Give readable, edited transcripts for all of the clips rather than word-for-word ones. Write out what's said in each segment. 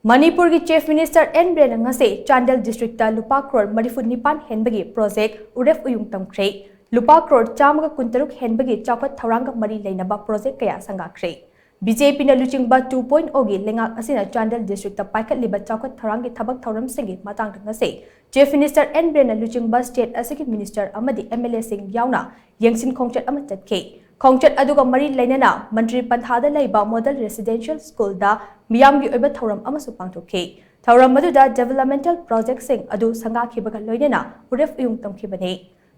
Manipur ki Chief Minister N Biren ngase Chandel District ta Lupa crore nipan henbagi project urep uyung tamkhre Lupa crore chamaga kuntaruk henbagi chaokhat thourang mari leinaba project kaya sanggakhre BJP na luchingba 2.0 gi lengak asina Chandel District ta paikhat liba chaokhat thourang gi thabak thauram singi matang ngase Chief Minister N Biren na luchingba state asiki minister amadi MLA sing yauna yengsin khongchat ama chatke Khongchat aduga mari lainana Mantri Panthada laiba model residential school da miyamgi oiba thauram amasu pangthokhe thauram maduda developmental project sing adu sangakhibaga loinana uref uyung tamkhibane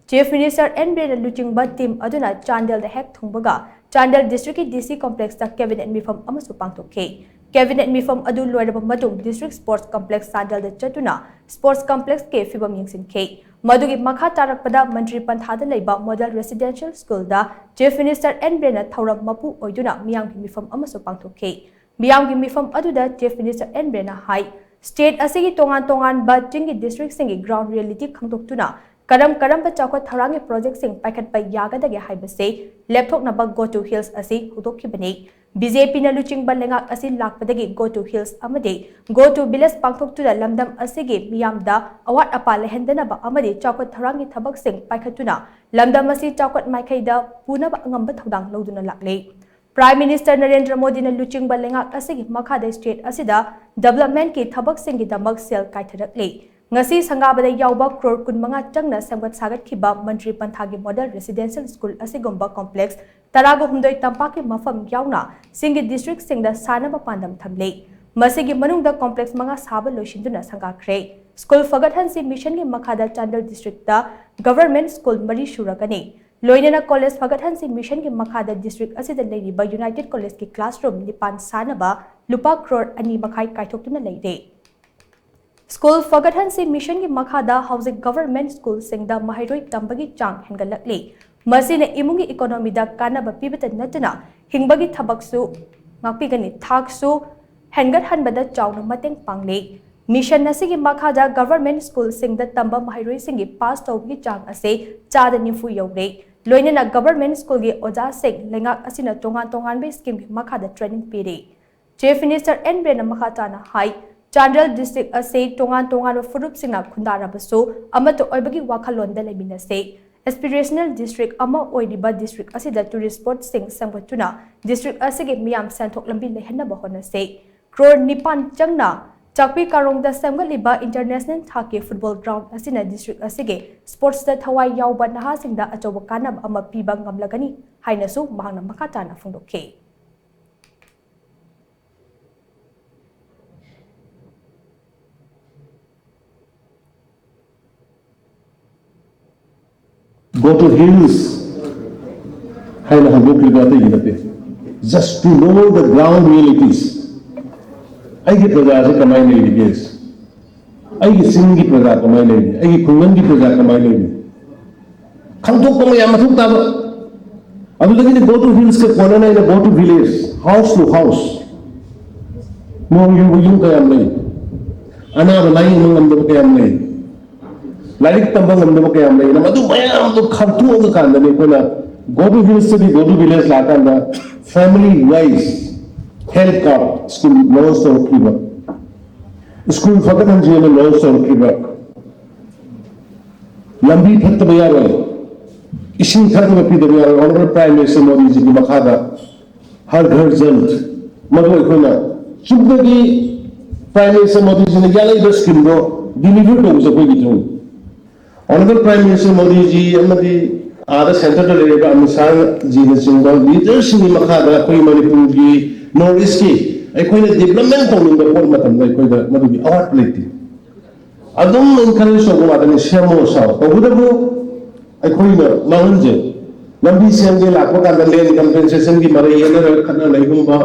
Chief Minister N Biren luchingba team aduna Chandel da hek thungbaga Chandel District ki DC complex da cabinet mifam amasu pangthokhe cabinet mifam adu loiraba madung district sports complex Chandel da chatuna sports complex ke fibam yengsinkhe Madugi makha tarakpada Mantri Panthada laiba model residential school da Chief Minister N Biren thauram mapu oiduna miyamgi mifam amasu pangthokhe miyamgi mifam aduda Chief Minister N Biren hai state asigi tongan ba tingi district singi ground reality khangdoktuna karam ba chaokhat thourang project sing paikhat pa yagadage haibase laptop na ba go to hills asi hudokhibani BJP na luchingba lengak asi lakpadagi go to hills amade go to village pangthoktuda lamdam asigi miyamda awat apa lehendana ba amade chaokhat thourang gi thabak sing paikhatuna lamdam asi chaokhat maikhaida puna ba ngamba thodang loduna lakle Prime Minister Narendra Modi na luchingba lengak asigi makhada state asida development ki thabak sing gi damak sel kaitharakle ngasi sangabada yauba crore kunmanga changna samgat sagat khiba Mantri Panthagi model residential school asigomba complex tarago humdoi tampaki mafam yauna singi district singda sanaba pandam thamle masigi manungda complex manga saba loishinduna sanggakhre school fagathansi mission gi makhada Chandel District da government school mari suragani loinana college fagathansi mission gi makhada district asida leiriba United College ki classroom nipan sanaba Lupa crore ani makhai kaithoktuna leire School Fagathansi Mission ki makhada housing government school singda mahairoi tambagi chang hengalakle masina imungi economy da kanaba pibata natuna hingbagi thabaksu ngakpigani thaksu hengat hanbada chawna mateng pangle mission nasigi makhada government school singda tamba mahairoi singi pass tawgi chang ase chada nifu yawre loinana government school gi oja sing lengak asina tongan be scheme ki makhada training pire Chief Minister N Biren makhata na hai Chandel District ase tongan furup singa khundarabasu amato oibagi wakhalonda leminase aspirational district ama oidiba district asida tourist spot sing sangbatuna district asige miyam santhok lambi lehenna bahonase crore nipan changna chakpi karongda samgaliba international thake football ground asina district asige sports da thawai yauba naha singda achoba kanab ama piba ngamlagani hainasu mahangna makatana phungdokhe Go to hills, just to know the ground realities. I get praja se kamai nahi guys. I get sing ki praja kamai nahi. I get kungan ki praja kamai nahi. Khamthok ko ya mathuk ta. Abu lagi go to hills ke corner na go to village, house to house. Mo yung kayam nahi. Ana balai mo ngam kayam nahi. Like tambang amdo kaya amlay na madu mayam to khamtu ang kanda ni ko na go to hills to go to village lakanda family wise health card school laws or kiba school fagatan jiya laws or kiba lambi phat baya rai isin khar में P दबिया honorable prime minister Modi ji की मखादा हर घर जल मगर को ना चुपदगी prime minister Modi ji ने Yale दस किलो deliver तो उसे कोई कितने Honorable Prime Minister Modi ji amadi ada center to leba amisang ji ne single leadership ni makhada koi Manipur gi north east ki koi ne development ko ninga por matam dai koi da madu gi award plate adum encourage so ko adani shamo sa ko budabu koi na mangje lambi sem ge lakwa ka land compensation gi mara yena khana lai gum ba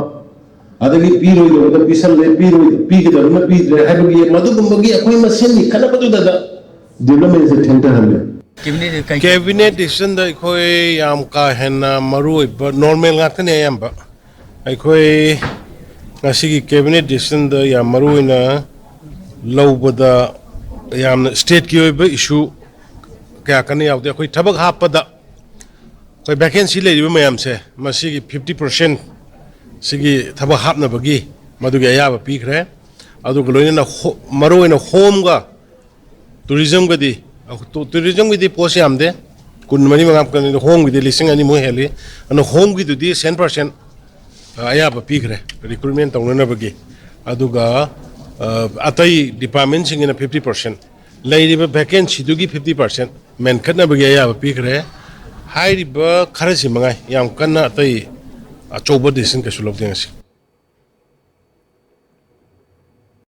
adagi piro do da pisal le piro pi gi da na pi re ha gi madu gum gi koi ma sem ni khana badu da development is a tender hamle cabinet decision da khoi yam ka henna marui but normal ngakne yam ba ai khoi ngasi gi cabinet decision da yam marui na lobada yam state ki oi ba issue kya kan yaw de khoi thabak hap da khoi vacancy le ba mayam se masi gi 50% sigi thaba hapna bagi madu gi ayaba pi khre ꯑꯗꯨꯒ ꯂꯣꯏꯅꯅ ꯃꯔꯨꯑꯣꯏꯅ ꯍꯣꯝꯒ ꯇꯨꯔꯤꯖꯝꯒꯗꯤ ꯇꯨꯔꯤꯖꯝꯒꯤꯗꯤ ꯄꯣꯠꯁꯤ ꯌꯥꯝꯗꯦ 24 ꯍꯣꯝꯒꯤꯗꯤ 2,200 ꯍꯦꯜꯂꯤ ꯑꯗꯨꯅ ꯍꯣꯝꯒꯤꯗꯨꯗꯤ 10% ꯑꯌꯥꯕ ꯄꯤꯈ꯭ꯔꯦ recruitment ꯇꯧꯅꯅꯕꯒꯤ ꯑꯗꯨꯒ ꯑꯇꯩ ꯗꯤꯄꯥꯔꯠꯃꯦꯟꯁꯤꯡꯒꯤꯅ 50% ꯂꯩꯔꯤꯕ ꯚꯦꯀꯦꯟꯁꯤꯗꯨꯒꯤ 50% ꯃꯦꯟꯈꯠꯅꯕꯒꯤ ꯑꯌꯥꯕ ꯄꯤꯈ꯭ꯔꯦ ꯍꯥꯏꯔꯤꯕ ꯈꯔꯁꯤ ꯃꯉꯥꯏ ꯌꯥꯝ ꯀꯟꯅ ꯑꯇꯩ ꯑꯆꯧꯕ ꯗꯤꯁꯤꯖꯟ ꯀꯩꯁꯨ ꯂꯧꯗꯦ ꯉꯁꯤ